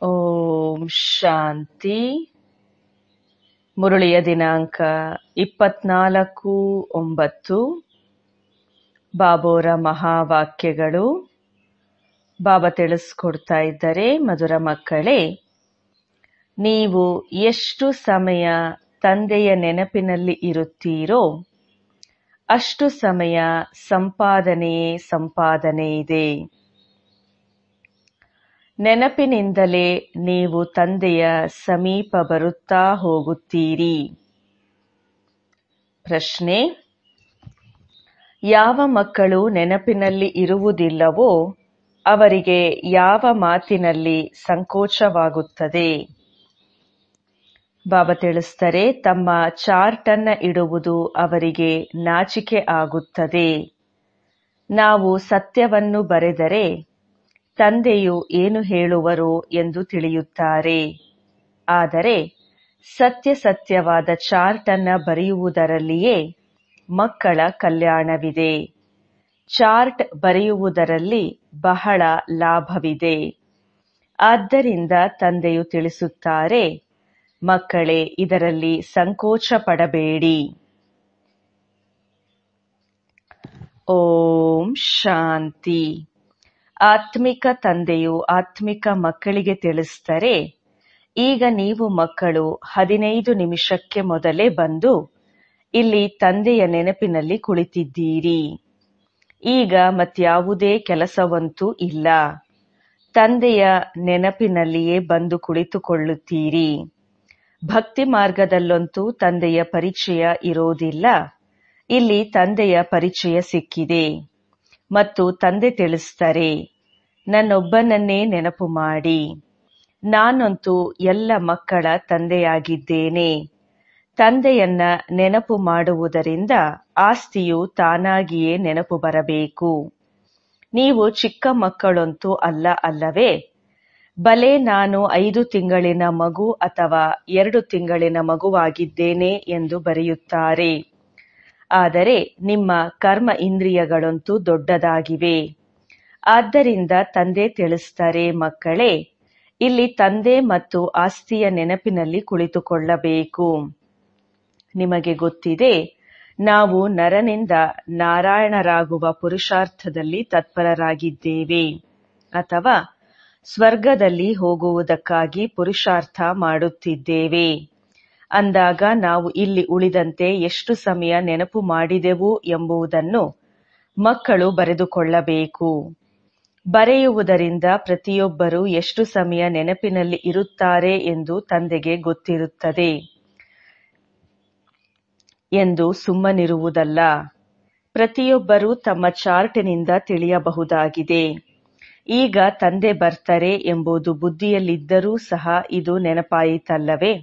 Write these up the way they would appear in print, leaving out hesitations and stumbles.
ಓಂ ಶಾಂತಿ. ಮುರಳಿಯ ದಿನಾಂಕ 24/9. ಬಾಬೋರ ಮಹಾವಾಕ್ಯಗಳು. ಬಾಬಾ ತಿಳಿಸ್ಕೊಡ್ತಾ ಇದ್ದಾರೆ, ಮಧುರ ಮಕ್ಕಳೇ, ನೀವು ಎಷ್ಟು ಸಮಯ ತಂದೆಯ ನೆನಪಿನಲ್ಲಿ ಇರುತ್ತೀರೋ ಅಷ್ಟು ಸಮಯ ಸಂಪಾದನೆಯೇ ಸಂಪಾದನೆ ಇದೆ. ನೆನಪಿನಿಂದಲೇ ನೀವು ತಂದೆಯ ಸಮೀಪ ಬರುತ್ತಾ ಹೋಗುತ್ತೀರಿ. ಪ್ರಶ್ನೆ: ಯಾವ ಮಕ್ಕಳು ನೆನಪಿನಲ್ಲಿ ಇರುವುದಿಲ್ಲವೋ ಅವರಿಗೆ ಯಾವ ಮಾತಿನಲ್ಲಿ ಸಂಕೋಚವಾಗುತ್ತದೆ? ಬಾಬಾ ತಿಳಿಸ್ತಾರೆ, ತಮ್ಮ ಚಾರ್ಟ್ ಅನ್ನ ಇಡುವುದು ಅವರಿಗೆ ನಾಚಿಕೆ ಆಗುತ್ತದೆ. ನಾವು ಸತ್ಯವನ್ನು ಬರೆದರೆ ತಂದೆಯು ಏನು ಹೇಳುವರು ಎಂದು ತಿಳಿಯುತ್ತಾರೆ. ಆದರೆ ಸತ್ಯವಾದ ಚಾರ್ಟ್ ಅನ್ನ ಬರೆಯುವುದರಲ್ಲಿಯೇ ಮಕ್ಕಳ ಕಲ್ಯಾಣವಿದೆ. ಚಾರ್ಟ್ ಬರೆಯುವುದರಲ್ಲಿ ಬಹಳ ಲಾಭವಿದೆ. ಆದ್ದರಿಂದ ತಂದೆಯು ತಿಳಿಸುತ್ತಾರೆ, ಮಕ್ಕಳೇ, ಇದರಲ್ಲಿ ಸಂಕೋಚ ಪಡಬೇಡಿ. ಓಂ ಶಾಂತಿ. ಆತ್ಮಿಕ ತಂದೆಯು ಆತ್ಮಿಕ ಮಕ್ಕಳಿಗೆ ತಿಳಿಸ್ತಾರೆ, ಈಗ ನೀವು ಮಕ್ಕಳು 15 ನಿಮಿಷಕ್ಕೆ ಮೊದಲೇ ಬಂದು ಇಲ್ಲಿ ತಂದೆಯ ನೆನಪಿನಲ್ಲಿ ಕುಳಿತಿದ್ದೀರಿ. ಈಗ ಮತ್ಯಾವುದೇ ಕೆಲಸವಂತೂ ಇಲ್ಲ. ತಂದೆಯ ನೆನಪಿನಲ್ಲಿಯೇ ಬಂದು ಕುಳಿತುಕೊಳ್ಳುತ್ತೀರಿ. ಭಕ್ತಿ ಮಾರ್ಗದಲ್ಲಂತೂ ತಂದೆಯ ಪರಿಚಯ ಇರೋದಿಲ್ಲ. ಇಲ್ಲಿ ತಂದೆಯ ಪರಿಚಯ ಸಿಕ್ಕಿದೆ ಮತ್ತು ತಂದೆ ತಿಳಿಸ್ತಾರೆ, ನನ್ನೊಬ್ಬನನ್ನೇ ನೆನಪು ಮಾಡಿ. ನಾನಂತೂ ಎಲ್ಲ ಮಕ್ಕಳ ತಂದೆಯಾಗಿದ್ದೇನೆ. ತಂದೆಯನ್ನ ನೆನಪು ಮಾಡುವುದರಿಂದ ಆಸ್ತಿಯು ತಾನಾಗಿಯೇ ನೆನಪು ಬರಬೇಕು. ನೀವು ಚಿಕ್ಕ ಮಕ್ಕಳಂತೂ ಅಲ್ಲವೇ? ಬಲೆ ನಾನು 5 ತಿಂಗಳಿನ ಮಗು ಅಥವಾ 2 ತಿಂಗಳಿನ ಮಗುವಾಗಿದ್ದೇನೆ ಎಂದು ಬರೆಯುತ್ತಾರೆ. ಆದರೆ ನಿಮ್ಮ ಕರ್ಮ ಇಂದ್ರಿಯಗಳಂತೂ ದೊಡ್ಡದಾಗಿವೆ. ಆದ್ದರಿಂದ ತಂದೆ ತಿಳಿಸ್ತಾರೆ, ಮಕ್ಕಳೇ, ಇಲ್ಲಿ ತಂದೆ ಮತ್ತು ಆಸ್ತಿಯ ನೆನಪಿನಲ್ಲಿ ಕುಳಿತುಕೊಳ್ಳಬೇಕು. ನಿಮಗೆ ಗೊತ್ತಿದೆ, ನಾವು ನರನಿಂದ ನಾರಾಯಣರಾಗುವ ಪುರುಷಾರ್ಥದಲ್ಲಿ ತತ್ಪರರಾಗಿದ್ದೇವೆ ಅಥವಾ ಸ್ವರ್ಗದಲ್ಲಿ ಹೋಗುವುದಕ್ಕಾಗಿ ಪುರುಷಾರ್ಥ ಮಾಡುತ್ತಿದ್ದೇವೆ. ಅಂದಾಗ ನಾವು ಇಲ್ಲಿ ಉಳಿದಂತೆ ಎಷ್ಟು ಸಮಯ ನೆನಪು ಮಾಡಿದೆವು ಎಂಬುದನ್ನು ಮಕ್ಕಳು ಬರೆದುಕೊಳ್ಳಬೇಕು. ಬರೆಯುವುದರಿಂದ ಪ್ರತಿಯೊಬ್ಬರೂ ಎಷ್ಟು ಸಮಯ ನೆನಪಿನಲ್ಲಿ ಇರುತ್ತಾರೆ ಎಂದು ತಂದೆಗೆ ಗೊತ್ತಿರುತ್ತದೆ ಎಂದು ಸುಮ್ಮನಿರುವುದಲ್ಲ. ಪ್ರತಿಯೊಬ್ಬರೂ ತಮ್ಮ ಚಾರ್ಟ್ನಿಂದ ತಿಳಿಯಬಹುದಾಗಿದೆ. ಈಗ ತಂದೆ ಬರ್ತಾರೆ ಎಂಬುದು ಬುದ್ಧಿಯಲ್ಲಿದ್ದರೂ ಸಹ ಇದು ನೆನಪಾಯಿತಲ್ಲವೇ?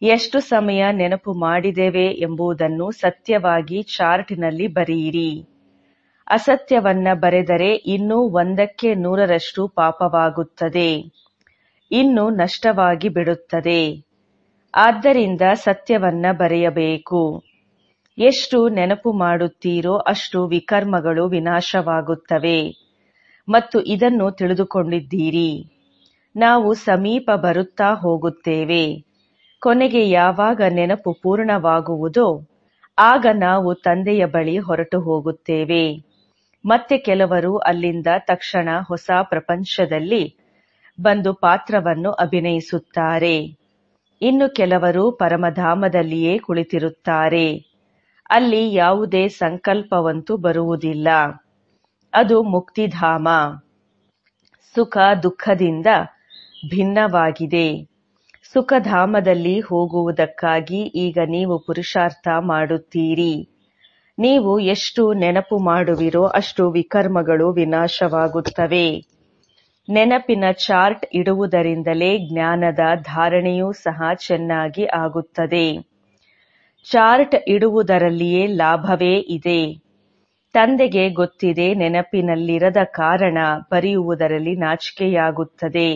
ಎಷ್ಟು ಸಮಯ ನೆನಪು ಮಾಡಿದ್ದೇವೆ ಎಂಬುದನ್ನು ಸತ್ಯವಾಗಿ ಚಾರ್ಟ್ನಲ್ಲಿ ಬರೆಯಿರಿ. ಅಸತ್ಯವನ್ನ ಬರೆದರೆ ಇನ್ನೂ 100ಕ್ಕೆ 100ರಷ್ಟು ಪಾಪವಾಗುತ್ತದೆ, ಇನ್ನು ನಷ್ಟವಾಗಿ ಬಿಡುತ್ತದೆ. ಆದ್ದರಿಂದ ಸತ್ಯವನ್ನ ಬರೆಯಬೇಕು. ಎಷ್ಟು ನೆನಪು ಮಾಡುತ್ತೀರೋ ಅಷ್ಟು ವಿಕರ್ಮಗಳು ವಿನಾಶವಾಗುತ್ತವೆ ಮತ್ತು ಇದನ್ನು ತಿಳಿದುಕೊಂಡಿದ್ದೀರಿ. ನಾವು ಸಮೀಪ ಬರುತ್ತಾ ಹೋಗುತ್ತೇವೆ. ಕೊನೆಗೆ ಯಾವಾಗ ನೆನಪು ಪೂರ್ಣವಾಗುವುದೋ ಆಗ ನಾವು ತಂದೆಯ ಬಳಿ ಹೊರಟು ಹೋಗುತ್ತೇವೆ. ಮತ್ತೆ ಕೆಲವರು ಅಲ್ಲಿಂದ ತಕ್ಷಣ ಹೊಸ ಪ್ರಪಂಚದಲ್ಲಿ ಬಂದು ಪಾತ್ರವನ್ನು ಅಭಿನಯಿಸುತ್ತಾರೆ. ಇನ್ನು ಕೆಲವರು ಪರಮಧಾಮದಲ್ಲಿಯೇ ಕುಳಿತಿರುತ್ತಾರೆ. ಅಲ್ಲಿ ಯಾವುದೇ ಸಂಕಲ್ಪವಂತೂ ಬರುವುದಿಲ್ಲ. ಅದು ಮುಕ್ತಿಧಾಮ. ಸುಖ ದುಃಖದಿಂದ ಭಿನ್ನವಾಗಿದೆ. ಸುಖಧಾಮದಲ್ಲಿ ಹೋಗುವುದಕ್ಕಾಗಿ ಈಗ ನೀವು ಪುರುಷಾರ್ಥ ಮಾಡುತ್ತೀರಿ. ನೀವು ಎಷ್ಟು ನೆನಪು ಮಾಡುವಿರೋ ಅಷ್ಟು ವಿಕರ್ಮಗಳು ವಿನಾಶವಾಗುತ್ತವೆ. ನೆನಪಿನ ಚಾರ್ಟ್ ಇಡುವುದರಿಂದಲೇ ಜ್ಞಾನದ ಧಾರಣೆಯೂ ಸಹ ಚೆನ್ನಾಗಿ ಆಗುತ್ತದೆ. ಚಾರ್ಟ್ ಇಡುವುದರಲ್ಲಿಯೇ ಲಾಭವೇ ಇದೆ. ತಂದೆಗೆ ಗೊತ್ತಿದೆ, ನೆನಪಿನಲ್ಲಿರದ ಕಾರಣ ಬರೆಯುವುದರಲ್ಲಿ ನಾಚಿಕೆಯಾಗುತ್ತದೆ.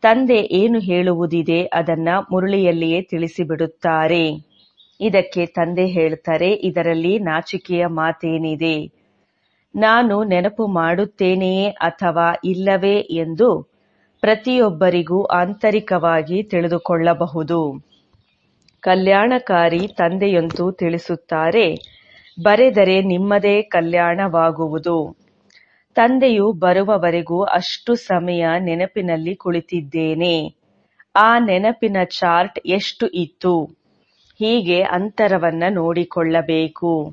ತಂದೆ ಏನು ಹೇಳುವುದಿದೆ ಅದನ್ನ ಮುರಳಿಯಲ್ಲಿಯೇ ತಿಳಿಸಿಬಿಡುತ್ತಾರೆ. ಇದಕ್ಕೆ ತಂದೆ ಹೇಳ್ತಾರೆ, ಇದರಲ್ಲಿ ನಾಚಿಕೆಯ ಮಾತೇನಿದೆ? ನಾನು ನೆನಪು ಮಾಡುತ್ತೇನೆಯೇ ಅಥವಾ ಇಲ್ಲವೇ ಎಂದು ಪ್ರತಿಯೊಬ್ಬರಿಗೂ ಆಂತರಿಕವಾಗಿ ತಿಳಿದುಕೊಳ್ಳಬಹುದು. ಕಲ್ಯಾಣಕಾರಿ ತಂದೆಯಂತೂ ತಿಳಿಸುತ್ತಾರೆ, ಬರೆದರೆ ನಿಮ್ಮದೇ ಕಲ್ಯಾಣವಾಗುವುದು. ತಂದೆಯು ಬರುವವರೆಗೂ ಅಷ್ಟು ಸಮಯ ನೆನಪಿನಲ್ಲಿ ಕುಳಿತಿದ್ದೇನೆ. ಆ ನೆನಪಿನ ಚಾರ್ಟ್ ಎಷ್ಟು ಇತ್ತು? ಹೀಗೆ ಅಂತರವನ್ನ ನೋಡಿಕೊಳ್ಳಬೇಕು.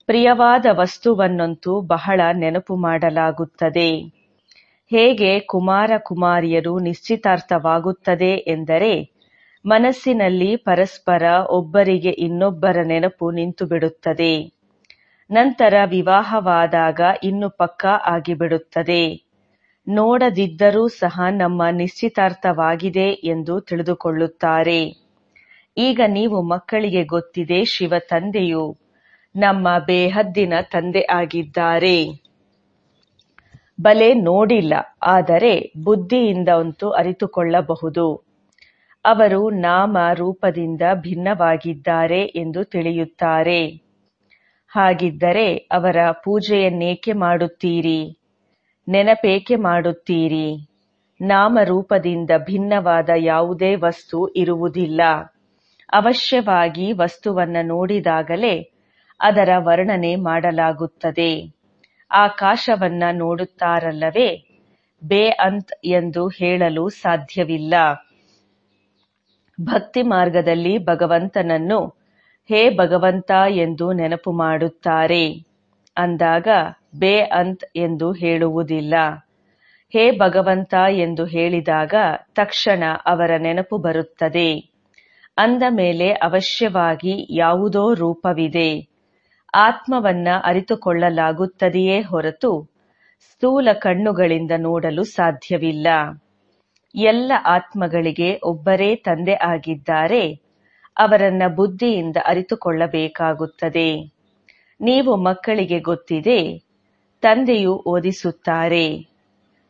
ಪ್ರಿಯವಾದ ವಸ್ತುವನ್ನಂತೂ ಬಹಳ ನೆನಪು ಮಾಡಲಾಗುತ್ತದೆ. ಹೇಗೆ ಕುಮಾರ ಕುಮಾರಿಯರು ನಿಶ್ಚಿತಾರ್ಥವಾಗುತ್ತದೆ ಎಂದರೆ, ಮನಸ್ಸಿನಲ್ಲಿ ಪರಸ್ಪರ ಒಬ್ಬರಿಗೆ ಇನ್ನೊಬ್ಬರ ನೆನಪು ನಿಂತುಬಿಡುತ್ತದೆ. ನಂತರ ವಿವಾಹವಾದಾಗ ಇನ್ನು ಪಕ್ಕಾ ಆಗಿಬಿಡುತ್ತದೆ. ನೋಡದಿದ್ದರೂ ಸಹ ನಮ್ಮ ನಿಶ್ಚಿತಾರ್ಥವಾಗಿದೆ ಎಂದು ತಿಳಿದುಕೊಳ್ಳುತ್ತಾರೆ. ಈಗ ನೀವು ಮಕ್ಕಳಿಗೆ ಗೊತ್ತಿದೆ, ಶಿವ ತಂದೆಯು ನಮ್ಮ ಬೇಹದ್ದಿನ ತಂದೆ ಆಗಿದ್ದಾರೆ. ಬಲೆ ನೋಡಿಲ್ಲ, ಆದರೆ ಬುದ್ಧಿಯಿಂದ ಅಂತೂ ಅರಿತುಕೊಳ್ಳಬಹುದು. ಅವರು ನಾಮ ರೂಪದಿಂದ ಭಿನ್ನವಾಗಿದ್ದಾರೆ ಎಂದು ತಿಳಿಯುತ್ತಾರೆ. ಹಾಗಿದ್ದರೆ ಅವರ ಪೂಜೆಯನ್ನೇಕೆ ಮಾಡುತ್ತೀರಿ? ನೆನಪೇಕೆ ಮಾಡುತ್ತೀರಿ? ನಾಮರೂಪದಿಂದ ಭಿನ್ನವಾದ ಯಾವುದೇ ವಸ್ತು ಇರುವುದಿಲ್ಲ. ಅವಶ್ಯವಾಗಿ ವಸ್ತುವನ್ನ ನೋಡಿದಾಗಲೇ ಅದರ ವರ್ಣನೆ ಮಾಡಲಾಗುತ್ತದೆ. ಆಕಾಶವನ್ನ ನೋಡುತ್ತಾರಲ್ಲವೇ, ಬೇ ಅಂತ್ ಎಂದು ಹೇಳಲು ಸಾಧ್ಯವಿಲ್ಲ. ಭಕ್ತಿ ಮಾರ್ಗದಲ್ಲಿ ಭಗವಂತನನ್ನು ಹೇ ಭಗವಂತ ಎಂದು ನೆನಪು ಮಾಡುತ್ತಾರೆ. ಅಂದಾಗ ಬೇ ಅಂತ್ ಎಂದು ಹೇಳುವುದಿಲ್ಲ. ಹೇ ಭಗವಂತ ಎಂದು ಹೇಳಿದಾಗ ತಕ್ಷಣ ಅವರ ನೆನಪು ಬರುತ್ತದೆ. ಅಂದ ಮೇಲೆ ಅವಶ್ಯವಾಗಿ ಯಾವುದೋ ರೂಪವಿದೆ. ಆತ್ಮವನ್ನ ಅರಿತುಕೊಳ್ಳಲಾಗುತ್ತದೆಯೇ ಹೊರತು ಸ್ಥೂಲ ಕಣ್ಣುಗಳಿಂದ ನೋಡಲು ಸಾಧ್ಯವಿಲ್ಲ. ಎಲ್ಲ ಆತ್ಮಗಳಿಗೆ ಒಬ್ಬರೇ ತಂದೆ ಆಗಿದ್ದಾರೆ. ಅವರನ್ನ ಬುದ್ಧಿಯಿಂದ ಅರಿತುಕೊಳ್ಳಬೇಕಾಗುತ್ತದೆ. ನೀವು ಮಕ್ಕಳಿಗೆ ಗೊತ್ತಿದೆ, ತಂದೆಯು ಓದಿಸುತ್ತಾರೆ.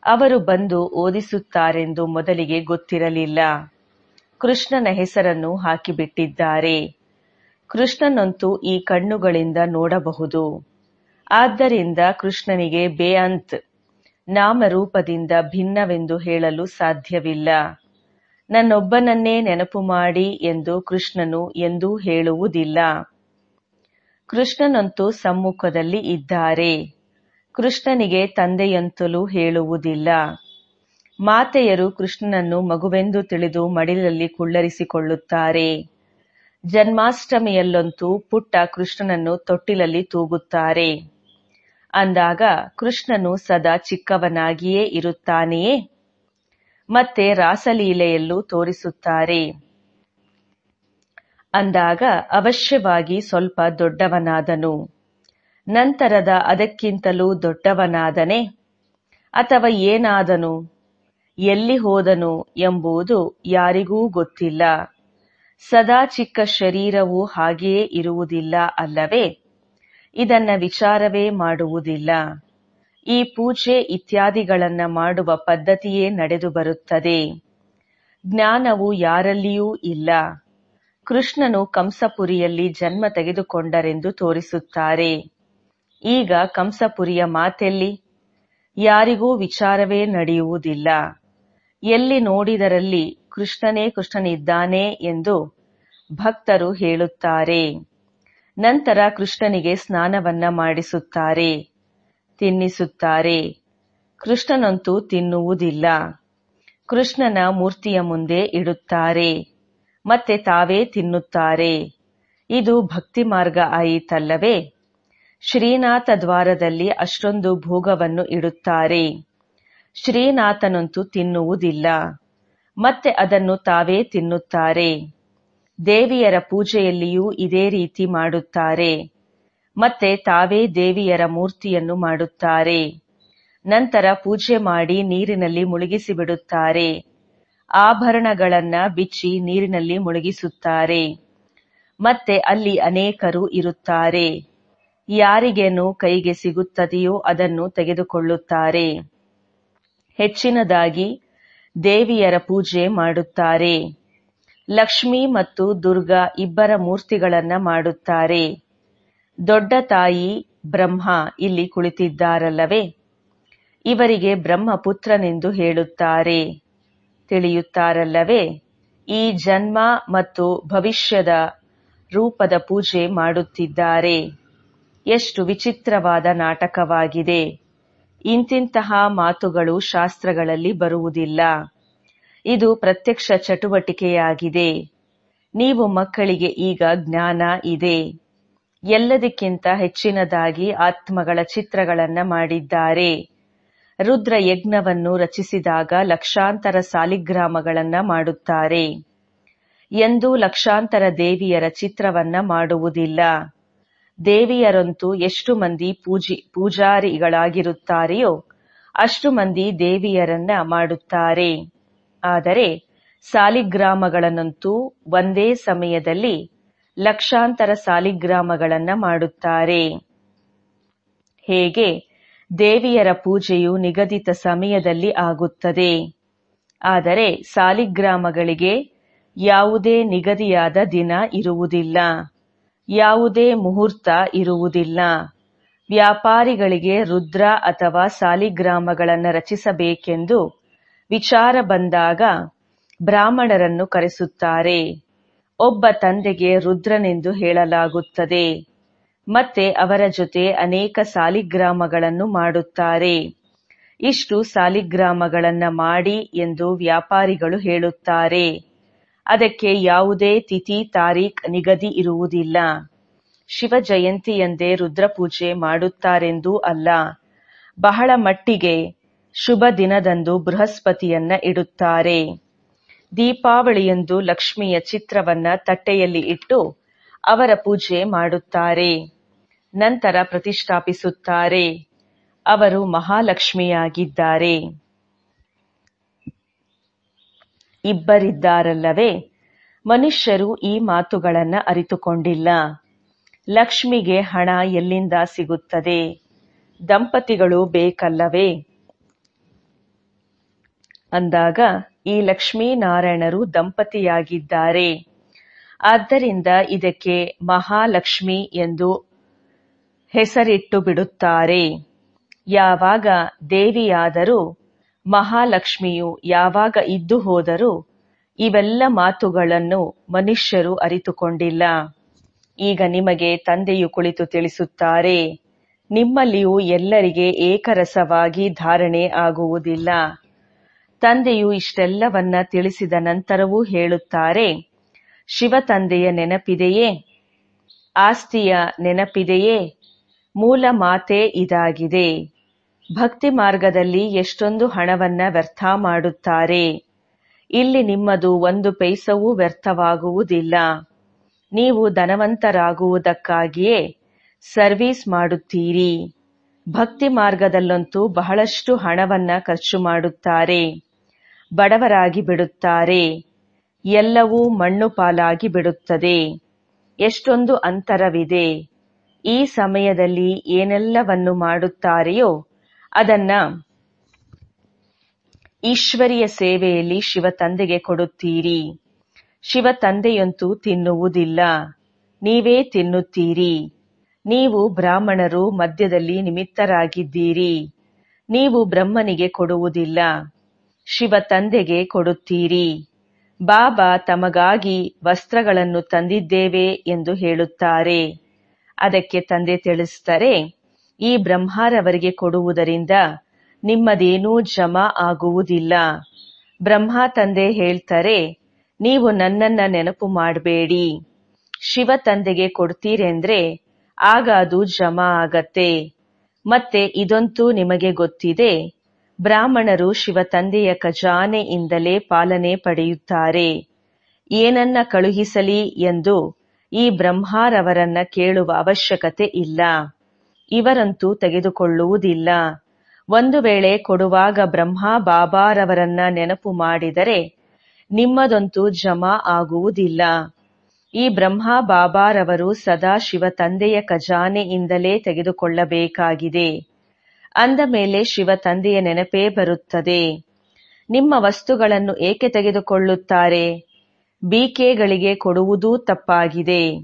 ಅವರು ಬಂದು ಓದಿಸುತ್ತಾರೆಂದು ಮೊದಲಿಗೆ ಗೊತ್ತಿರಲಿಲ್ಲ. ಕೃಷ್ಣನ ಹೆಸರನ್ನು ಹಾಕಿಬಿಟ್ಟಿದ್ದಾರೆ. ಕೃಷ್ಣನಂತೂ ಈ ಕಣ್ಣುಗಳಿಂದ ನೋಡಬಹುದು. ಆದ್ದರಿಂದ ಕೃಷ್ಣನಿಗೆ ಬೇಅಂತ್ ನಾಮರೂಪದಿಂದ ಭಿನ್ನವೆಂದು ಹೇಳಲು ಸಾಧ್ಯವಿಲ್ಲ. ನನ್ನೊಬ್ಬನನ್ನೇ ನೆನಪು ಮಾಡಿ ಎಂದು ಕೃಷ್ಣನು ಎಂದೂ ಹೇಳುವುದಿಲ್ಲ. ಕೃಷ್ಣನಂತೂ ಸಮ್ಮುಖದಲ್ಲಿ ಇದ್ದಾರೆ. ಕೃಷ್ಣನಿಗೆ ತಂದೆಯಂತಲೂ ಹೇಳುವುದಿಲ್ಲ. ಮಾತೆಯರು ಕೃಷ್ಣನನ್ನು ಮಗುವೆಂದು ತಿಳಿದು ಮಡಿಲಲ್ಲಿ ಕುಳ್ಳರಿಸಿಕೊಳ್ಳುತ್ತಾರೆ. ಜನ್ಮಾಷ್ಟಮಿಯಲ್ಲಂತೂ ಪುಟ್ಟ ಕೃಷ್ಣನನ್ನು ತೊಟ್ಟಿಲಲ್ಲಿ ತೂಗುತ್ತಾರೆ. ಅಂದಾಗ ಕೃಷ್ಣನು ಸದಾ ಚಿಕ್ಕವನಾಗಿಯೇ ಇರುತ್ತಾನೆಯೇ? ಮತ್ತೆ ರಾಸಲೀಲೆಯಲ್ಲೂ ತೋರಿಸುತ್ತಾರೆ. ಅಂದಾಗ ಅವಶ್ಯವಾಗಿ ಸ್ವಲ್ಪ ದೊಡ್ಡವನಾದನು. ನಂತರದ ಅದಕ್ಕಿಂತಲೂ ದೊಡ್ಡವನಾದನೆ ಅಥವಾ ಏನಾದನು, ಎಲ್ಲಿ ಹೋದನು ಎಂಬುದು ಯಾರಿಗೂ ಗೊತ್ತಿಲ್ಲ. ಸದಾ ಚಿಕ್ಕ ಶರೀರವು ಹಾಗೆಯೇ ಇರುವುದಿಲ್ಲ ಅಲ್ಲವೇ? ಇದನ್ನ ವಿಚಾರವೇ ಮಾಡುವುದಿಲ್ಲ. ಈ ಪೂಜೆ ಇತ್ಯಾದಿಗಳನ್ನ ಮಾಡುವ ಪದ್ಧತಿಯೇ ನಡೆದು ಬರುತ್ತದೆ. ಜ್ಞಾನವು ಯಾರಲ್ಲಿಯೂ ಇಲ್ಲ. ಕೃಷ್ಣನು ಕಂಸಪುರಿಯಲ್ಲಿ ಜನ್ಮ ತೆಗೆದುಕೊಂಡರೆಂದು ತೋರಿಸುತ್ತಾರೆ. ಈಗ ಕಂಸಪುರಿಯ ಮಾತೆಲ್ಲಿ? ಯಾರಿಗೂ ವಿಚಾರವೇ ನಡೆಯುವುದಿಲ್ಲ. ಎಲ್ಲಿ ನೋಡಿದರಲ್ಲಿ ಕೃಷ್ಣನೇ ಕೃಷ್ಣನಿದ್ದಾನೆ ಎಂದು ಭಕ್ತರು ಹೇಳುತ್ತಾರೆ. ನಂತರ ಕೃಷ್ಣನಿಗೆ ಸ್ನಾನವನ್ನ ಮಾಡಿಸುತ್ತಾರೆ, ತಿನ್ನಿಸುತ್ತಾರೆ. ಕೃಷ್ಣನಂತೂ ತಿನ್ನುವುದಿಲ್ಲ. ಕೃಷ್ಣನ ಮೂರ್ತಿಯ ಮುಂದೆ ಇಡುತ್ತಾರೆ, ಮತ್ತೆ ತಾವೇ ತಿನ್ನುತ್ತಾರೆ. ಇದು ಭಕ್ತಿ ಮಾರ್ಗ ಆಯಿತಲ್ಲವೇ? ಶ್ರೀನಾಥ ದ್ವಾರದಲ್ಲಿ ಅಷ್ಟೊಂದು ಭೋಗವನ್ನು ಇಡುತ್ತಾರೆ. ಶ್ರೀನಾಥನಂತೂ ತಿನ್ನುವುದಿಲ್ಲ, ಮತ್ತೆ ಅದನ್ನು ತಾವೇ ತಿನ್ನುತ್ತಾರೆ. ದೇವಿಯರ ಪೂಜೆಯಲ್ಲಿಯೂ ಇದೇ ರೀತಿ ಮಾಡುತ್ತಾರೆ. ಮತ್ತೆ ತಾವೇ ದೇವಿಯರ ಮೂರ್ತಿಯನ್ನು ಮಾಡುತ್ತಾರೆ. ನಂತರ ಪೂಜೆ ಮಾಡಿ ನೀರಿನಲ್ಲಿ ಮುಳುಗಿಸಿಬಿಡುತ್ತಾರೆ. ಆಭರಣಗಳನ್ನ ಬಿಚ್ಚಿ ನೀರಿನಲ್ಲಿ ಮುಳುಗಿಸುತ್ತಾರೆ. ಮತ್ತೆ ಅಲ್ಲಿ ಅನೇಕರು ಇರುತ್ತಾರೆ. ಯಾರಿಗೇನು ಕೈಗೆ ಸಿಗುತ್ತದೆಯೋ ಅದನ್ನು ತೆಗೆದುಕೊಳ್ಳುತ್ತಾರೆ. ಹೆಚ್ಚಿನದಾಗಿ ದೇವಿಯರ ಪೂಜೆ ಮಾಡುತ್ತಾರೆ. ಲಕ್ಷ್ಮಿ ಮತ್ತು ದುರ್ಗಾ ಇಬ್ಬರ ಮೂರ್ತಿಗಳನ್ನ ಮಾಡುತ್ತಾರೆ. ದೊಡ್ಡ ತಾಯಿ ಬ್ರಹ್ಮ ಇಲ್ಲಿ ಕುಳಿತಿದ್ದಾರಲ್ಲವೇ? ಇವರಿಗೆ ಬ್ರಹ್ಮಪುತ್ರನೆಂದು ಹೇಳುತ್ತಾರೆ. ತಿಳಿಯುತ್ತಾರಲ್ಲವೇ? ಈ ಜನ್ಮ ಮತ್ತು ಭವಿಷ್ಯದ ರೂಪದ ಪೂಜೆ ಮಾಡುತ್ತಿದ್ದಾರೆ. ಎಷ್ಟು ವಿಚಿತ್ರವಾದ ನಾಟಕವಾಗಿದೆ. ಇಂತಿಂತಹ ಮಾತುಗಳು ಶಾಸ್ತ್ರಗಳಲ್ಲಿ ಬರುವುದಿಲ್ಲ. ಇದು ಪ್ರತ್ಯಕ್ಷ ಚಟುವಟಿಕೆಯಾಗಿದೆ. ನೀವು ಮಕ್ಕಳಿಗೆ ಈಗ ಜ್ಞಾನ ಇದೆ. ಎಲ್ಲದಕ್ಕಿಂತ ಹೆಚ್ಚಿನದಾಗಿ ಆತ್ಮಗಳ ಚಿತ್ರಗಳನ್ನ ಮಾಡಿದ್ದಾರೆ. ರುದ್ರ ಯಜ್ಞವನ್ನು ರಚಿಸಿದಾಗ ಲಕ್ಷಾಂತರ ಸಾಲಿಗ್ರಾಮಗಳನ್ನ ಮಾಡುತ್ತಾರೆ. ಎಂದು ಲಕ್ಷಾಂತರ ದೇವಿಯರ ಚಿತ್ರವನ್ನ ಮಾಡುವುದಿಲ್ಲ. ದೇವಿಯರಂತೂ ಎಷ್ಟು ಮಂದಿ ಪೂಜಾರಿಗಳಾಗಿರುತ್ತಾರೆಯೋ ಅಷ್ಟು ಮಂದಿ ದೇವಿಯರನ್ನ ಮಾಡುತ್ತಾರೆ. ಆದರೆ ಸಾಲಿಗ್ರಾಮಗಳನ್ನಂತೂ ಒಂದೇ ಸಮಯದಲ್ಲಿ ಲಕ್ಷಾಂತರ ಸಾಲಿಗ್ರಾಮಗಳನ್ನ ಮಾಡುತ್ತಾರೆ. ಹೇಗೆ ದೇವಿಯರ ಪೂಜೆಯು ನಿಗದಿತ ಸಮಯದಲ್ಲಿ ಆಗುತ್ತದೆ. ಆದರೆ ಸಾಲಿಗ್ರಾಮಗಳಿಗೆ ಯಾವುದೇ ನಿಗದಿಯಾದ ದಿನ ಇರುವುದಿಲ್ಲ. ಯಾವುದೇ ಮುಹೂರ್ತ ಇರುವುದಿಲ್ಲ. ವ್ಯಾಪಾರಿಗಳಿಗೆ ರುದ್ರ ಅಥವಾ ಸಾಲಿಗ್ರಾಮಗಳನ್ನು ರಚಿಸಬೇಕೆಂದು ವಿಚಾರ ಬಂದಾಗ ಬ್ರಾಹ್ಮಣರನ್ನು ಕರೆಸುತ್ತಾರೆ. ಒಬ್ಬ ತಂದೆಗೆ ರುದ್ರನೆಂದು ಹೇಳಲಾಗುತ್ತದೆ. ಮತ್ತೆ ಅವರ ಜೊತೆ ಅನೇಕ ಸಾಲಿಗ್ರಾಮಗಳನ್ನು ಮಾಡುತ್ತಾರೆ. ಇಷ್ಟು ಸಾಲಿಗ್ರಾಮಗಳನ್ನ ಮಾಡಿ ಎಂದು ವ್ಯಾಪಾರಿಗಳು ಹೇಳುತ್ತಾರೆ. ಅದಕ್ಕೆ ಯಾವುದೇ ತಿಥಿ ತಾರೀಖ್ ನಿಗದಿ ಇರುವುದಿಲ್ಲ. ಶಿವ ಜಯಂತಿಯಂದೇ ರುದ್ರಪೂಜೆ ಮಾಡುತ್ತಾರೆಂದೂ ಅಲ್ಲ. ಬಹಳ ಮಟ್ಟಿಗೆ ಶುಭ ದಿನದಂದು ಬೃಹಸ್ಪತಿಯನ್ನ ಇಡುತ್ತಾರೆ. ದೀಪಾವಳಿಯಂದು ಲಕ್ಷ್ಮಿಯ ಚಿತ್ರವನ್ನ ತಟ್ಟೆಯಲ್ಲಿ ಇಟ್ಟು ಅವರ ಪೂಜೆ ಮಾಡುತ್ತಾರೆ. ನಂತರ ಪ್ರತಿಷ್ಠಾಪಿಸುತ್ತಾರೆ. ಅವರು ಮಹಾಲಕ್ಷ್ಮಿಯಾಗಿದ್ದಾರೆ. ಇಬ್ಬರಿದ್ದಾರಲ್ಲವೇ? ಮನುಷ್ಯರು ಈ ಮಾತುಗಳನ್ನ ಅರಿತುಕೊಂಡಿಲ್ಲ. ಲಕ್ಷ್ಮಿಗೆ ಹಣ ಎಲ್ಲಿಂದ ಸಿಗುತ್ತದೆ? ದಂಪತಿಗಳು ಬೇಕಲ್ಲವೇ? ಅಂದಾಗ ಈ ಲಕ್ಷ್ಮೀನಾರಾಯಣರು ದಂಪತಿಯಾಗಿದ್ದಾರೆ. ಆದ್ದರಿಂದ ಇದಕ್ಕೆ ಮಹಾಲಕ್ಷ್ಮಿ ಎಂದು ಹೆಸರಿಟ್ಟು ಬಿಡುತ್ತಾರೆ. ಯಾವಾಗ ದೇವಿಯಾದರೂ ಮಹಾಲಕ್ಷ್ಮಿಯು ಯಾವಾಗ ಇದ್ದು ಹೋದರೂ ಇವೆಲ್ಲ ಮಾತುಗಳನ್ನು ಮನುಷ್ಯರು ಅರಿತುಕೊಂಡಿಲ್ಲ. ಈಗ ನಿಮಗೆ ತಂದೆಯು ಕುಳಿತು ತಿಳಿಸುತ್ತಾರೆ. ನಿಮ್ಮಲ್ಲಿಯೂ ಎಲ್ಲರಿಗೆ ಏಕರಸವಾಗಿ ಧಾರಣೆ ಆಗುವುದಿಲ್ಲ. ತಂದೆಯು ಇಷ್ಟೆಲ್ಲವನ್ನ ತಿಳಿಸಿದ ನಂತರವೂ ಹೇಳುತ್ತಾರೆ, ಶಿವ ತಂದೆಯ ನೆನಪಿದೆಯೇ? ಆಸ್ತಿಯ ನೆನಪಿದೆಯೇ? ಮೂಲ ಮಾತೇ ಇದಾಗಿದೆ. ಭಕ್ತಿ ಮಾರ್ಗದಲ್ಲಿ ಎಷ್ಟೊಂದು ಹಣವನ್ನ ವ್ಯರ್ಥ ಮಾಡುತ್ತಾರೆ. ಇಲ್ಲಿ ನಿಮ್ಮದು ಒಂದು ಪೈಸವೂ ವ್ಯರ್ಥವಾಗುವುದಿಲ್ಲ. ನೀವು ಧನವಂತರಾಗುವುದಕ್ಕಾಗಿಯೇ ಸರ್ವೀಸ್ ಮಾಡುತ್ತೀರಿ. ಭಕ್ತಿ ಮಾರ್ಗದಲ್ಲಂತೂ ಬಹಳಷ್ಟು ಹಣವನ್ನ ಖರ್ಚು ಮಾಡುತ್ತಾರೆ. ಬಡವರಾಗಿ ಬಿಡುತ್ತಾರೆ. ಎಲ್ಲವೂ ಮಣ್ಣು ಪಾಲಾಗಿ ಬಿಡುತ್ತದೆ. ಎಷ್ಟೊಂದು ಅಂತರವಿದೆ. ಈ ಸಮಯದಲ್ಲಿ ಏನೆಲ್ಲವನ್ನು ಮಾಡುತ್ತಾರೆಯೋ ಅದನ್ನ ಈಶ್ವರಿಯ ಸೇವೆಯಲ್ಲಿ ಶಿವ ತಂದೆಗೆ ಕೊಡುತ್ತೀರಿ. ಶಿವ ತಂದೆಯಂತೂ ತಿನ್ನುವುದಿಲ್ಲ. ನೀವೇ ತಿನ್ನುತ್ತೀರಿ. ನೀವು ಬ್ರಾಹ್ಮಣರು ಮಧ್ಯದಲ್ಲಿ ನಿಮಿತ್ತರಾಗಿದ್ದೀರಿ. ನೀವು ಬ್ರಹ್ಮನಿಗೆ ಕೊಡುವುದಿಲ್ಲ. ಶಿವ ತಂದೆಗೆ ಕೊಡುತ್ತೀರಿ. ಬಾಬಾ ತಮಗಾಗಿ ವಸ್ತ್ರಗಳನ್ನು ತಂದಿದ್ದೇವೆ ಎಂದು ಹೇಳುತ್ತಾರೆ. ಅದಕ್ಕೆ ತಂದೆ ತಿಳಿಸುತ್ತಾರೆ, ಈ ಬ್ರಹ್ಮರವರಿಗೆ ಕೊಡುವುದರಿಂದ ನಿಮ್ಮದೇನೂ ಜಮಾ ಆಗುವುದಿಲ್ಲ. ಬ್ರಹ್ಮ ತಂದೆ ಹೇಳ್ತಾರೆ, ನೀವು ನನ್ನನ್ನ ನೆನಪು ಮಾಡಬೇಡಿ. ಶಿವ ತಂದೆಗೆ ಕೊಡ್ತೀರೆಂದ್ರೆ ಆಗ ಅದು ಜಮಾ ಆಗತ್ತೆ. ಮತ್ತೆ ಇದಂತೂ ನಿಮಗೆ ಗೊತ್ತಿದೆ, ಬ್ರಾಹ್ಮಣರು ಶಿವ ತಂದೆಯ ಖಜಾನೆಯಿಂದಲೇ ಪಾಲನೆ ಪಡೆಯುತ್ತಾರೆ. ಏನನ್ನ ಕಳುಹಿಸಲಿ ಎಂದು ಈ ಬ್ರಹ್ಮರವರನ್ನ ಕೇಳುವ ಅವಶ್ಯಕತೆ ಇಲ್ಲ. ಇವರಂತೂ ತೆಗೆದುಕೊಳ್ಳುವುದಿಲ್ಲ. ಒಂದು ವೇಳೆ ಕೊಡುವಾಗ ಬ್ರಹ್ಮ ಬಾಬಾರವರನ್ನ ನೆನಪು ಮಾಡಿದರೆ ನಿಮ್ಮದಂತೂ ಜಮಾ ಆಗುವುದಿಲ್ಲ. ಈ ಬ್ರಹ್ಮ ಬಾಬಾರವರು ಸದಾ ಶಿವ ತಂದೆಯ ಖಜಾನೆಯಿಂದಲೇ ತೆಗೆದುಕೊಳ್ಳಬೇಕಾಗಿದೆ. ಅಂದ ಮೇಲೆ ಶಿವ ತಂದೆಯ ನೆನಪೇ ಬರುತ್ತದೆ. ನಿಮ್ಮ ವಸ್ತುಗಳನ್ನು ಏಕೆ ತೆಗೆದುಕೊಳ್ಳುತ್ತಾರೆ? ಬಿಕೆಗಳಿಗೆ ಕೊಡುವುದೂ ತಪ್ಪಾಗಿದೆ.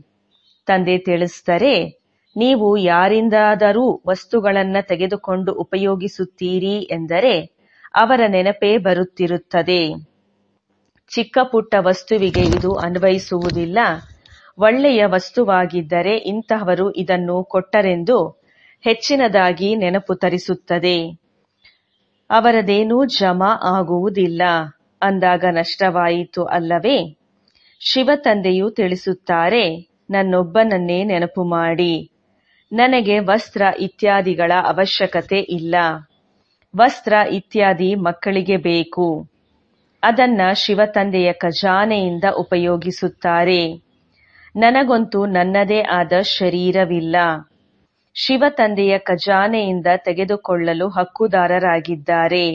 ತಂದೆ ತಿಳಿಸುತ್ತಾರೆ, ನೀವು ಯಾರಿಂದಾದರೂ ವಸ್ತುಗಳನ್ನ ತೆಗೆದುಕೊಂಡು ಉಪಯೋಗಿಸುತ್ತೀರಿ ಎಂದರೆ ಅವರ ನೆನಪೇ ಬರುತ್ತಿರುತ್ತದೆ. ಚಿಕ್ಕ ಪುಟ್ಟ ವಸ್ತುವಿಗೆ ಇದು ಅನ್ವಯಿಸುವುದಿಲ್ಲ. ಒಳ್ಳೆಯ ವಸ್ತುವಾಗಿದ್ದರೆ ಇಂತಹವರು ಇದನ್ನು ಕೊಟ್ಟರೆಂದು ಹೆಚ್ಚಿನದಾಗಿ ನೆನಪು ತರಿಸುತ್ತದೆ. ಅವರದೇನೂ ಜಮಾ ಆಗುವುದಿಲ್ಲ ಅಂದಾಗ ನಷ್ಟವಾಯಿತು ಅಲ್ಲವೇ? ಶಿವ ತಂದೆಯು ತಿಳಿಸುತ್ತಾರೆ, ನನ್ನೊಬ್ಬನನ್ನೇ ನೆನಪು ಮಾಡಿ. ನನಗೆ ವಸ್ತ್ರ ಇತ್ಯಾದಿಗಳ ಅವಶ್ಯಕತೆ ಇಲ್ಲ. ವಸ್ತ್ರ ಇತ್ಯಾದಿ ಮಕ್ಕಳಿಗೆ ಬೇಕು. ಅದನ್ನ ಶಿವ ತಂದೆಯ ಖಜಾನೆಯಿಂದ ಉಪಯೋಗಿಸುತ್ತಾರೆ. ನನಗಂತೂ ನನ್ನದೇ ಆದ ಶರೀರವಿಲ್ಲ. ಶಿವ ತಂದೆಯ ಖಜಾನೆಯಿಂದ ತೆಗೆದುಕೊಳ್ಳಲು ಹಕ್ಕುದಾರರಾಗಿದ್ದಾರೆ.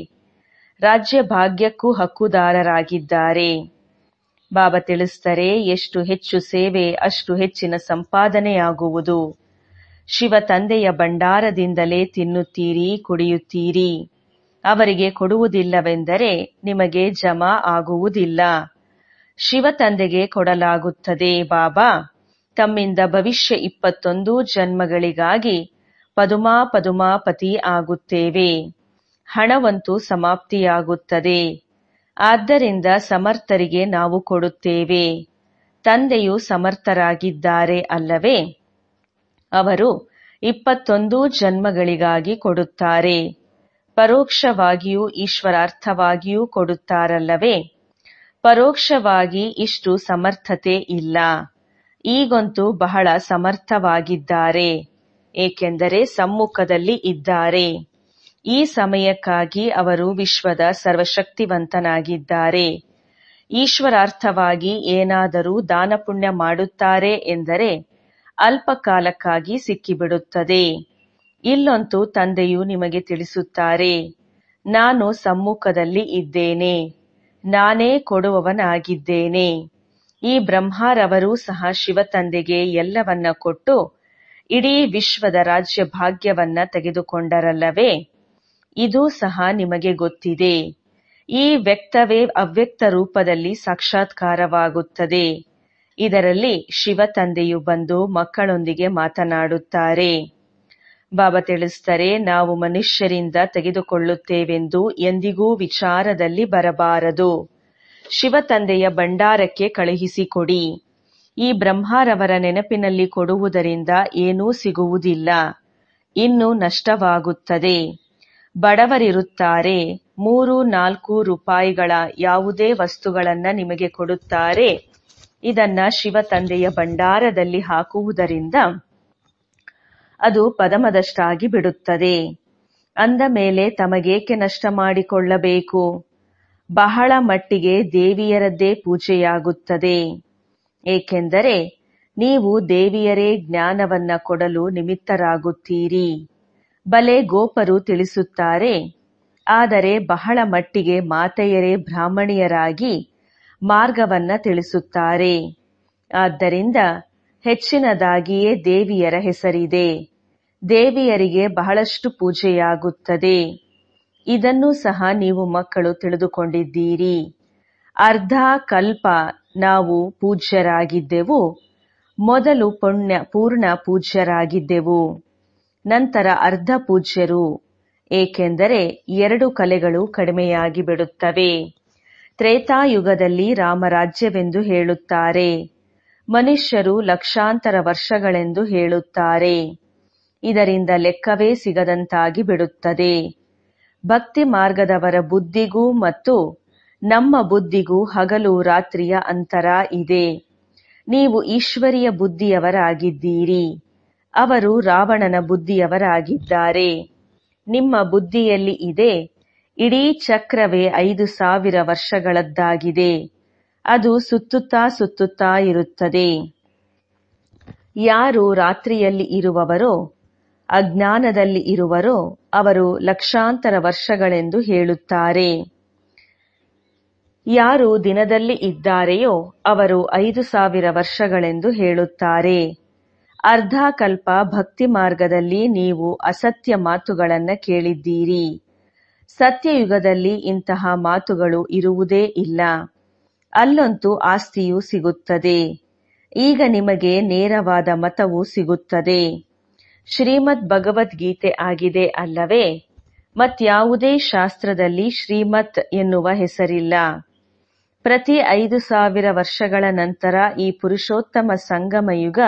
ರಾಜ್ಯ ಭಾಗ್ಯಕ್ಕೂ ಹಕ್ಕುದಾರರಾಗಿದ್ದಾರೆ. ಬಾಬಾ ತಿಳಿಸ್ತಾರೆ, ಎಷ್ಟು ಹೆಚ್ಚು ಸೇವೆ ಅಷ್ಟು ಹೆಚ್ಚಿನ ಸಂಪಾದನೆಯಾಗುವುದು. ಶಿವ ತಂದೆಯ ಭಂಡಾರದಿಂದಲೇ ತಿನ್ನುತ್ತೀರಿ, ಕುಡಿಯುತ್ತೀರಿ. ಅವರಿಗೆ ಕೊಡುವುದಿಲ್ಲವೆಂದರೆ ನಿಮಗೆ ಜಮಾ ಆಗುವುದಿಲ್ಲ. ಶಿವ ತಂದೆಗೆ ಕೊಡಲಾಗುತ್ತದೆ. ಬಾಬಾ ತಮ್ಮಿಂದ ಭವಿಷ್ಯ 21 ಜನ್ಮಗಳಿಗಾಗಿ ಪದುಮಾಪತಿ ಆಗುತ್ತೇವೆ. ಹಣವಂತೂ ಸಮಾಪ್ತಿಯಾಗುತ್ತದೆ. ಆದ್ದರಿಂದ ಸಮರ್ಥರಿಗೆ ನಾವು ಕೊಡುತ್ತೇವೆ. ತಂದೆಯು ಸಮರ್ಥರಾಗಿದ್ದಾರೆ ಅಲ್ಲವೇ? ಅವರು 21 ಜನ್ಮಗಳಿಗಾಗಿ ಕೊಡುತ್ತಾರೆ. ಪರೋಕ್ಷವಾಗಿಯೂ ಈಶ್ವರಾರ್ಥವಾಗಿಯೂ ಕೊಡುತ್ತಾರಲ್ಲವೇ? ಪರೋಕ್ಷವಾಗಿ ಇಷ್ಟು ಸಮರ್ಥತೆ ಇಲ್ಲ. ಈಗಂತೂ ಬಹಳ ಸಮರ್ಥವಾಗಿದ್ದಾರೆ, ಏಕೆಂದರೆ ಸಮ್ಮುಖದಲ್ಲಿ ಇದ್ದಾರೆ. ಈ ಸಮಯಕ್ಕಾಗಿ ಅವರು ವಿಶ್ವದ ಸರ್ವಶಕ್ತಿವಂತನಾಗಿದ್ದಾರೆ. ಈಶ್ವರಾರ್ಥವಾಗಿ ಏನಾದರೂ ದಾನ ಪುಣ್ಯ ಮಾಡುತ್ತಾರೆ ಎಂದರೆ ಅಲ್ಪ ಕಾಲಕ್ಕಾಗಿ ಸಿಕ್ಕಿಬಿಡುತ್ತದೆ. ಇಲ್ಲಂತೂ ತಂದೆಯು ನಿಮಗೆ ತಿಳಿಸುತ್ತಾರೆ, ನಾನು ಸಮ್ಮುಖದಲ್ಲಿ ಇದ್ದೇನೆ, ನಾನೇ ಕೊಡುವವನಾಗಿದ್ದೇನೆ. ಈ ಬ್ರಹ್ಮರವರೂ ಸಹ ಶಿವ ತಂದೆಗೆ ಎಲ್ಲವನ್ನ ಕೊಟ್ಟು ಇಡೀ ವಿಶ್ವದ ರಾಜ್ಯ ಭಾಗ್ಯವನ್ನ ತೆಗೆದುಕೊಂಡರಲ್ಲವೇ? ಇದೂ ಸಹ ನಿಮಗೆ ಗೊತ್ತಿದೆ. ಈ ವ್ಯಕ್ತವೇ ಅವ್ಯಕ್ತ ರೂಪದಲ್ಲಿ ಸಾಕ್ಷಾತ್ಕಾರವಾಗುತ್ತದೆ. ಇದರಲ್ಲಿ ಶಿವ ತಂದೆಯು ಬಂದು ಮಕ್ಕಳೊಂದಿಗೆ ಮಾತನಾಡುತ್ತಾರೆ. ಬಾಬಾ ತಿಳಿಸ್ತಾರೆ, ನಾವು ಮನುಷ್ಯರಿಂದ ತೆಗೆದುಕೊಳ್ಳುತ್ತೇವೆಂದು ಎಂದಿಗೂ ವಿಚಾರದಲ್ಲಿ ಬರಬಾರದು. ಶಿವ ತಂದೆಯ ಭಂಡಾರಕ್ಕೆ ಕಳುಹಿಸಿಕೊಡಿ. ಈ ಬ್ರಹ್ಮರವರ ನೆನಪಿನಲ್ಲಿ ಕೊಡುವುದರಿಂದ ಏನೂ ಸಿಗುವುದಿಲ್ಲ, ಇನ್ನು ನಷ್ಟವಾಗುತ್ತದೆ. ಬಡವರಿರುತ್ತಾರೆ, 3-4 ರೂಪಾಯಿಗಳ ಯಾವುದೇ ವಸ್ತುಗಳನ್ನ ನಿಮಗೆ ಕೊಡುತ್ತಾರೆ. ಇದನ್ನ ಶಿವ ತಂದೆಯ ಭಂಡಾರದಲ್ಲಿ ಹಾಕುವುದರಿಂದ ಅದು ಪದಮದಷ್ಟಾಗಿ ಬಿಡುತ್ತದೆ. ಅಂದ ಮೇಲೆ ತಮಗೇಕೆ ನಷ್ಟ ಮಾಡಿಕೊಳ್ಳಬೇಕು? ಬಹಳ ಮಟ್ಟಿಗೆ ದೇವಿಯರದ್ದೇ ಪೂಜೆಯಾಗುತ್ತದೆ. ಏಕೆಂದರೆ ನೀವು ದೇವಿಯರೇ ಜ್ಞಾನವನ್ನ ಕೊಡಲು ನಿಮಿತ್ತರಾಗುತ್ತೀರಿ. ಬಲೆ ಗೋಪರು ತಿಳಿಸುತ್ತಾರೆ, ಆದರೆ ಬಹಳ ಮಟ್ಟಿಗೆ ಮಾತೆಯರೇ ಬ್ರಾಹ್ಮಣಿಯರಾಗಿ ಮಾರ್ಗವನ್ನ ತಿಳಿಸುತ್ತಾರೆ. ಆದ್ದರಿಂದ ಹೆಚ್ಚಿನದಾಗಿಯೇ ದೇವಿಯರ ಹೆಸರಿದೆ. ದೇವಿಯರಿಗೆ ಬಹಳಷ್ಟು ಪೂಜೆಯಾಗುತ್ತದೆ. ಇದನ್ನೂ ಸಹ ನೀವು ಮಕ್ಕಳು ತಿಳಿದುಕೊಂಡಿದ್ದೀರಿ. ಅರ್ಧ ಕಲ್ಪ ನಾವು ಪೂಜ್ಯರಾಗಿದ್ದೆವು. ಮೊದಲು ಪೂರ್ಣ ಪೂಜ್ಯರಾಗಿದ್ದೆವು, ನಂತರ ಅರ್ಧ ಪೂಜ್ಯರು. ಏಕೆಂದರೆ 2 ಕಲೆಗಳು ಕಡಿಮೆಯಾಗಿ ಬಿಡುತ್ತವೆ. ತ್ರೇತಾಯುಗದಲ್ಲಿ ರಾಮರಾಜ್ಯವೆಂದು ಹೇಳುತ್ತಾರೆ. ಮನುಷ್ಯರು ಲಕ್ಷಾಂತರ ವರ್ಷಗಳೆಂದು ಹೇಳುತ್ತಾರೆ. ಇದರಿಂದ ಲೆಕ್ಕವೇ ಸಿಗದಂತಾಗಿ ಬಿಡುತ್ತದೆ. ಭಕ್ತಿ ಮಾರ್ಗದವರ ಬುದ್ಧಿಗೂ ಮತ್ತು ನಮ್ಮ ಬುದ್ಧಿಗೂ ಹಗಲು ರಾತ್ರಿಯ ಅಂತರ ಇದೆ. ನೀವು ಈಶ್ವರಿಯ ಬುದ್ಧಿಯವರಾಗಿದ್ದೀರಿ, ಅವರು ರಾವಣನ ಬುದ್ಧಿಯವರಾಗಿದ್ದಾರೆ. ನಿಮ್ಮ ಬುದ್ಧಿಯಲ್ಲಿ ಇದೆ, ಇಡೀ ಚಕ್ರವೇ 5000 ವರ್ಷಗಳದ್ದಾಗಿದೆ. ಅದು ಸುತ್ತುತ್ತಾ ಇರುತ್ತದೆ. ಯಾರು ರಾತ್ರಿಯಲ್ಲಿ ಇರುವವರೋ, ಅಜ್ಞಾನದಲ್ಲಿ ಇರುವರೋ ಅವರು ಲಕ್ಷಾಂತರ ವರ್ಷಗಳೆಂದು ಹೇಳುತ್ತಾರೆ. ಯಾರು ದಿನದಲ್ಲಿ ಇದ್ದಾರೆಯೋ ಅವರು 5000 ವರ್ಷಗಳೆಂದು ಹೇಳುತ್ತಾರೆ. ಅರ್ಧ ಕಲ್ಪ ಭಕ್ತಿ ಮಾರ್ಗದಲ್ಲಿ ನೀವು ಅಸತ್ಯ ಮಾತುಗಳನ್ನ ಕೇಳಿದ್ದೀರಿ. ಸತ್ಯಯುಗದಲ್ಲಿ ಇಂತಹ ಮಾತುಗಳು ಇರುವುದೇ ಇಲ್ಲ. ಅಲ್ಲಂತೂ ಆಸ್ತಿಯೂ ಸಿಗುತ್ತದೆ. ಈಗ ನಿಮಗೆ ನೇರವಾದ ಮತವು ಸಿಗುತ್ತದೆ. ಶ್ರೀಮದ್ ಭಗವದ್ಗೀತೆ ಆಗಿದೆ ಅಲ್ಲವೇ? ಮತ್ಯಾವುದೇ ಶಾಸ್ತ್ರದಲ್ಲಿ ಶ್ರೀಮತ್ ಎನ್ನುವ ಹೆಸರಿಲ್ಲ. ಪ್ರತಿ 5000 ವರ್ಷಗಳ ನಂತರ ಈ ಪುರುಷೋತ್ತಮ ಸಂಗಮಯುಗ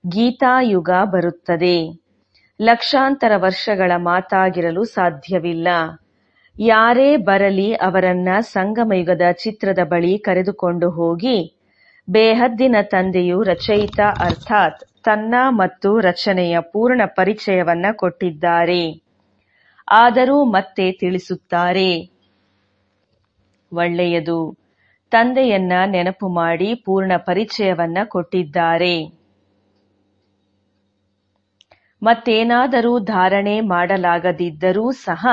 ಗೀತಾಯುಗ ಬರುತ್ತದೆ. ಲಕ್ಷಾಂತರ ವರ್ಷಗಳ ಮಾತಾಗಿರಲು ಸಾಧ್ಯವಿಲ್ಲ. ಯಾರೇ ಬರಲಿ ಅವರನ್ನ ಸಂಗಮಯುಗದ ಚಿತ್ರದ ಬಳಿ ಕರೆದುಕೊಂಡು ಹೋಗಿ ಬೇಹದ್ದಿನ ತಂದೆಯು ರಚಯಿತ ಅರ್ಥಾತ್ ತನ್ನ ಮತ್ತು ರಚನೆಯ ಪೂರ್ಣ ಪರಿಚಯವನ್ನ ಕೊಟ್ಟಿದ್ದಾರೆ. ಆದರೂ ಮತ್ತೆ ತಿಳಿಸುತ್ತಾರೆ. ಒಳ್ಳೆಯದು. ತಂದೆಯನ್ನ ನೆನಪು ಮಾಡಿ ಪೂರ್ಣ ಪರಿಚಯವನ್ನ ಕೊಟ್ಟಿದ್ದಾರೆ. ಮತ್ತೇನಾದರೂ ಧಾರಣೆ ಮಾಡಲಾಗದಿದ್ದರೂ ಸಹ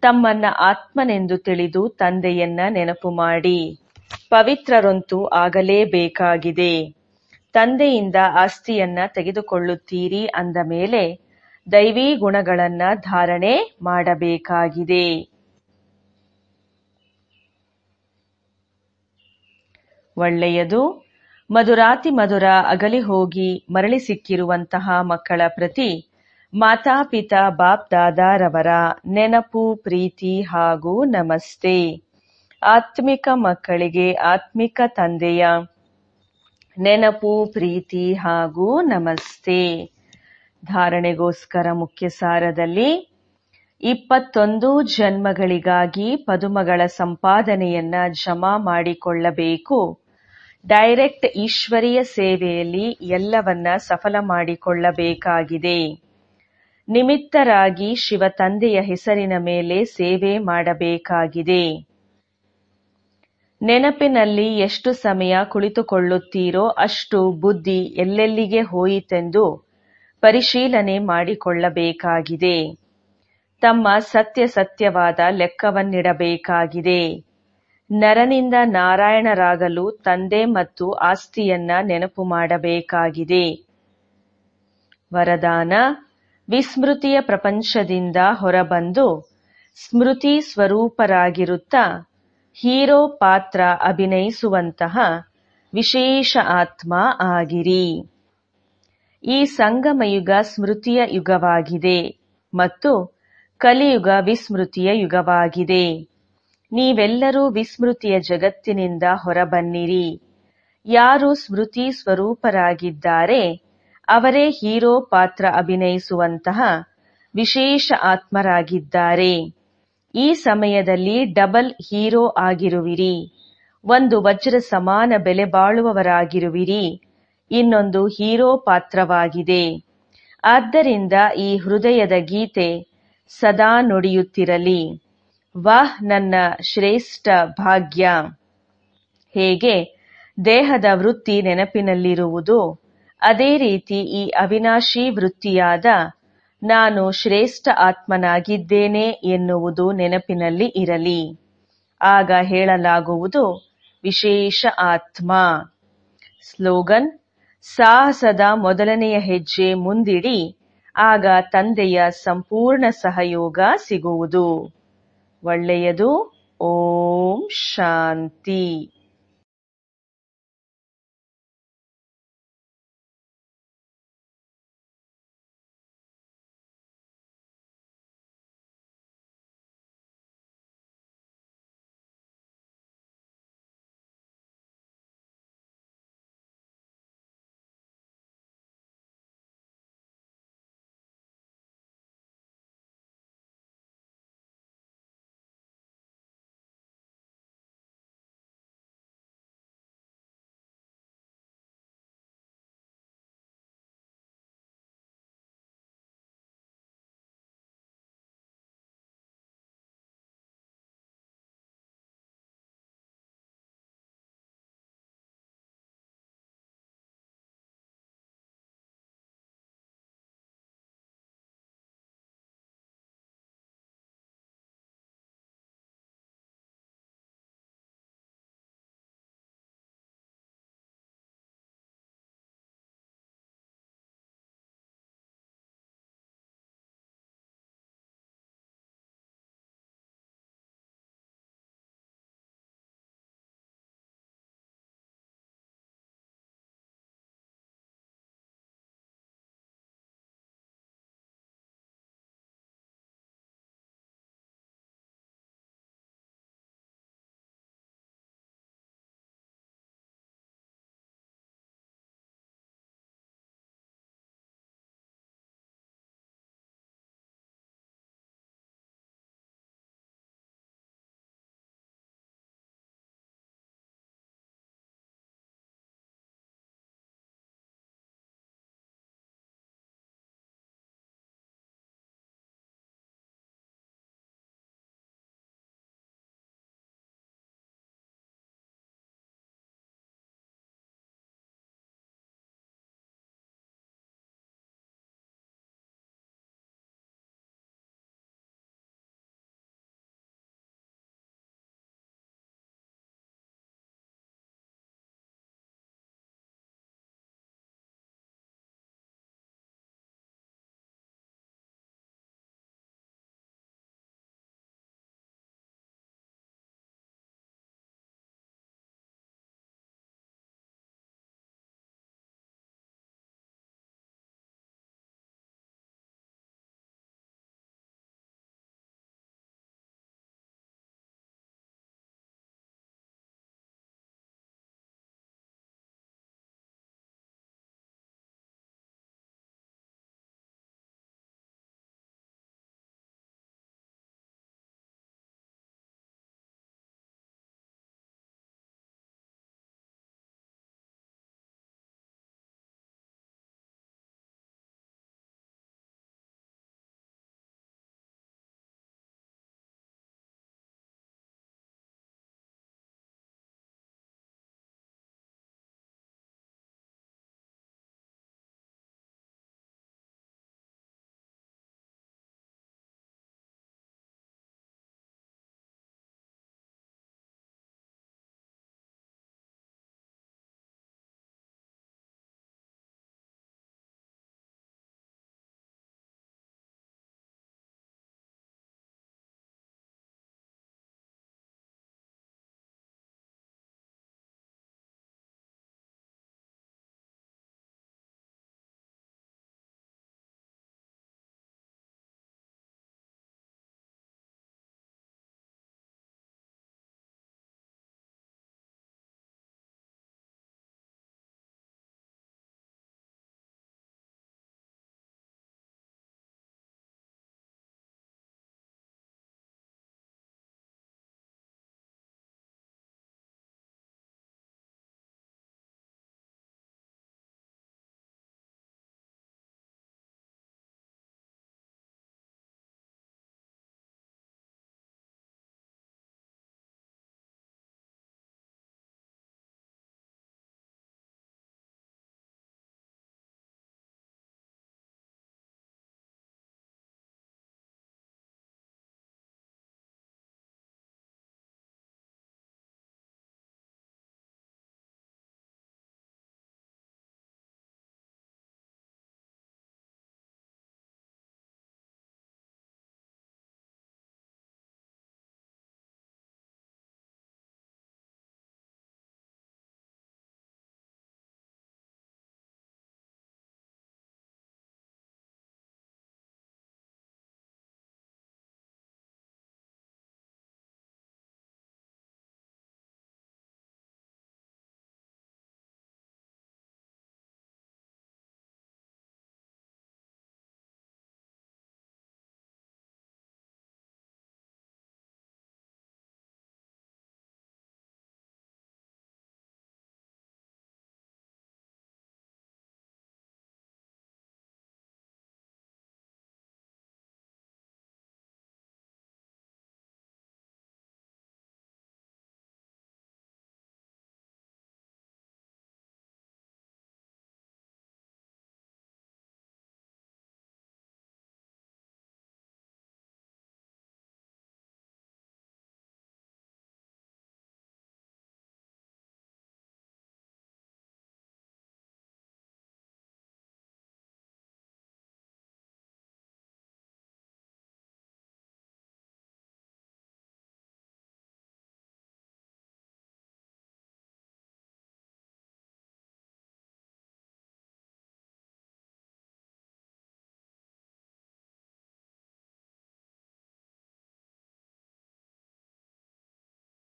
ತಮ್ಮನ್ನ ಆತ್ಮನೆಂದು ತಿಳಿದು ತಂದೆಯನ್ನ ನೆನಪು ಮಾಡಿ. ಪವಿತ್ರರಂತೂ ಆಗಲೇಬೇಕಾಗಿದೆ. ತಂದೆಯಿಂದ ಆಸ್ತಿಯನ್ನ ತೆಗೆದುಕೊಳ್ಳುತ್ತೀರಿ ಅಂದ ಮೇಲೆ ದೈವೀ ಗುಣಗಳನ್ನ ಧಾರಣೆ ಮಾಡಬೇಕಾಗಿದೆ. ಒಳ್ಳೆಯದು. ಮಧುರಾತಿ ಮಧುರ ಅಗಲಿ ಹೋಗಿ ಮರಳಿ ಸಿಕ್ಕಿರುವಂತಹ ಮಕ್ಕಳ ಪ್ರತಿ ಮಾತಾಪಿತಾ ಬಾಪ್ ದಾದಾರವರ ನೆನಪು, ಪ್ರೀತಿ ಹಾಗೂ ನಮಸ್ತೆ. ಆತ್ಮಿಕ ಮಕ್ಕಳಿಗೆ ಆತ್ಮಿಕ ತಂದೆಯ ನೆನಪು, ಪ್ರೀತಿ ಹಾಗೂ ನಮಸ್ತೆ. ಧಾರಣೆಗೋಸ್ಕರ ಮುಖ್ಯ ಸಾರದಲ್ಲಿ 21 ಜನ್ಮಗಳಿಗಾಗಿ ಪದುಮಗಳ ಸಂಪಾದನೆಯನ್ನ ಜಮಾ ಮಾಡಿಕೊಳ್ಳಬೇಕು. ಡೈರೆಕ್ಟ್ ಈಶ್ವರೀಯ ಸೇವೆಯಲ್ಲಿ ಎಲ್ಲವನ್ನ ಸಫಲ ಮಾಡಿಕೊಳ್ಳಬೇಕಾಗಿದೆ. ನಿಮಿತ್ತರಾಗಿ ಶಿವ ತಂದೆಯ ಹೆಸರಿನ ಮೇಲೆ ಸೇವೆ ಮಾಡಬೇಕಾಗಿದೆ. ನೆನಪಿನಲ್ಲಿ ಎಷ್ಟು ಸಮಯ ಕುಳಿತುಕೊಳ್ಳುತ್ತೀರೋ ಅಷ್ಟು ಬುದ್ಧಿ ಎಲ್ಲೆಲ್ಲಿಗೆ ಹೋಯಿತೆಂದು ಪರಿಶೀಲನೆ ಮಾಡಿಕೊಳ್ಳಬೇಕಾಗಿದೆ. ತಮ್ಮ ಸತ್ಯವಾದ ಲೆಕ್ಕವನ್ನಿಡಬೇಕಾಗಿದೆ. ನರನಿಂದ ನಾರಾಯಣರಾಗಲು ತಂದೆ ಮತ್ತು ಆಸ್ತಿಯನ್ನ ನೆನಪು ಮಾಡಬೇಕಾಗಿದೆ. ವರದಾನ: ವಿಸ್ಮೃತಿಯ ಪ್ರಪಂಚದಿಂದ ಹೊರಬಂದು ಸ್ಮೃತಿ ಸ್ವರೂಪರಾಗಿರುತ್ತಾ ಹೀರೋ ಪಾತ್ರ ಅಭಿನಯಿಸುವಂತಹ ವಿಶೇಷ ಆತ್ಮ ಆಗಿರಿ. ಈ ಸಂಗಮಯುಗ ಸ್ಮೃತಿಯ ಯುಗವಾಗಿದೆ ಮತ್ತು ಕಲಿಯುಗ ವಿಸ್ಮೃತಿಯ ಯುಗವಾಗಿದೆ. ನೀವೆಲ್ಲರೂ ವಿಸ್ಮೃತಿಯ ಜಗತ್ತಿನಿಂದ ಹೊರಬನ್ನಿರಿ. ಯಾರು ಸ್ಮೃತಿ ಸ್ವರೂಪರಾಗಿದ್ದಾರೆ ಅವರೇ ಹೀರೋ ಪಾತ್ರ ಅಭಿನಯಿಸುವಂತಹ ವಿಶೇಷ ಆತ್ಮರಾಗಿದ್ದಾರೆ. ಈ ಸಮಯದಲ್ಲಿ ಡಬಲ್ ಹೀರೋ ಆಗಿರುವಿರಿ. ಒಂದು ವಜ್ರ ಸಮಾನ ಬೆಲೆ ಬಾಳುವವರಾಗಿರುವಿರಿ. ಇನ್ನೊಂದು ಹೀರೋ ಪಾತ್ರವಾಗಿದೆ. ಆದ್ದರಿಂದ ಈ ಹೃದಯದ ಗೀತೆ ಸದಾ ನುಡಿಯುತ್ತಿರಲಿ. ವಾಹ್, ನನ್ನ ಶ್ರೇಷ್ಠ ಭಾಗ್ಯ. ಹೇಗೆ ದೇಹದ ವೃತ್ತಿ ನೆನಪಿನಲ್ಲಿರುವುದು, ಅದೇ ರೀತಿ ಈ ಅವಿನಾಶಿ ವೃತ್ತಿಯಾದ ನಾನು ಶ್ರೇಷ್ಠ ಆತ್ಮನಾಗಿದ್ದೇನೆ ಎನ್ನುವುದು ನೆನಪಿನಲ್ಲಿ ಇರಲಿ. ಆಗ ಹೇಳಲಾಗುವುದು ವಿಶೇಷ ಆತ್ಮ. ಸ್ಲೋಗನ್: ಸಾಹಸದ ಮೊದಲನೆಯ ಹೆಜ್ಜೆ ಮುಂದಿಡಿ. ಆಗ ತಂದೆಯ ಸಂಪೂರ್ಣ ಸಹಯೋಗ ಸಿಗುವುದು. ಒಳ್ಳೆಯದು. ಓಂ ಶಾಂತಿ.